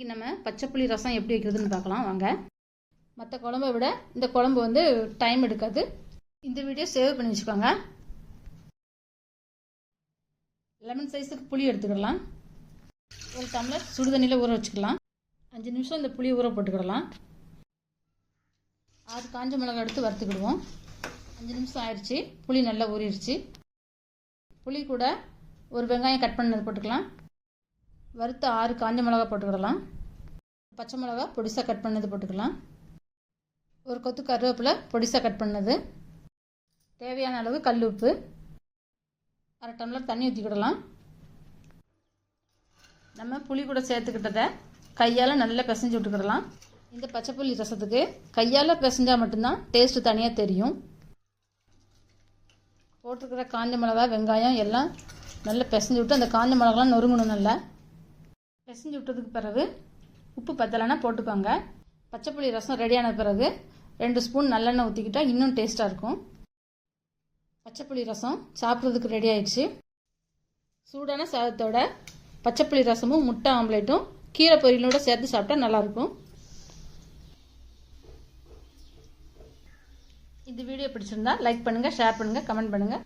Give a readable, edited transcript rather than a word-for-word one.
இன்றைக்கி நம்ம பச்சை புளி ரசம் எப்படி வைக்கிறதுன்னு பார்க்கலாம் வாங்க. மற்ற குழம்பை விட இந்த குழம்பு வந்து டைம் எடுக்காது. இந்த வீடியோ சேவ் பண்ணி வச்சுக்கோங்க. லெமன் சைஸுக்கு புளி எடுத்துக்கிடலாம். ஒரு டம்ளர் சுடு தண்ணியில் ஊற வச்சுக்கலாம். 5 நிமிஷம் இந்த புளி ஊற போட்டுக்கிடலாம். 6 காஞ்ச மிளகாய் எடுத்து வறுத்துக்கிடுவோம். 5 நிமிஷம் ஆயிடுச்சு. புளி நல்லா ஊறிடுச்சு. புளி கூட ஒரு வெங்காயம் கட் பண்ணது போட்டுக்கலாம். வறுத்த 6 காஞ்ச மிளகாய் போட்டுக்கிடலாம். பச்சை மிளகா பொடிசாக கட் பண்ணது போட்டுக்கலாம். ஒரு கொத்து கருவேப்பிலை பொடிசாக கட் பண்ணது. தேவையான அளவு கல் உப்பு. 1/2 டம்ளர் தண்ணி ஊற்றிக்கிடலாம். நம்ம புளி கூட சேர்த்துக்கிட்டதை கையால் நல்லா பிசைஞ்சு விட்டுக்கிடலாம். இந்த பச்சை புளி ரசத்துக்கு கையால் பிசைஞ்சால் மட்டும்தான் டேஸ்ட்டு தனியாக தெரியும். போட்டிருக்கிற காஞ்ச மிளகா வெங்காயம் எல்லாம் நல்லா பிசைஞ்சு விட்டு அந்த காஞ்ச மிளகாலாம் நொறுங்கணும். நல்லா பிசைஞ்சு விட்டதுக்கு பிறகு உப்பு பத்தலைன்னா போட்டுக்கோங்க. பச்சை புளி ரசம் ரெடியான பிறகு 2 ஸ்பூன் நல்லெண்ணெய் ஊற்றிக்கிட்டால் இன்னும் டேஸ்ட்டாக இருக்கும். பச்சை புளி ரசம் சாப்பிட்றதுக்கு ரெடி ஆயிடுச்சு. சூடான சாதத்தோட பச்சை புளி ரசமும் முட்டை ஆம்லேட்டும் கீரை பொரியலோடு சேர்த்து சாப்பிட்டா நல்லாயிருக்கும். இந்த வீடியோ பிடிச்சிருந்தா லைக் பண்ணுங்கள், ஷேர் பண்ணுங்கள், கமெண்ட் பண்ணுங்கள்.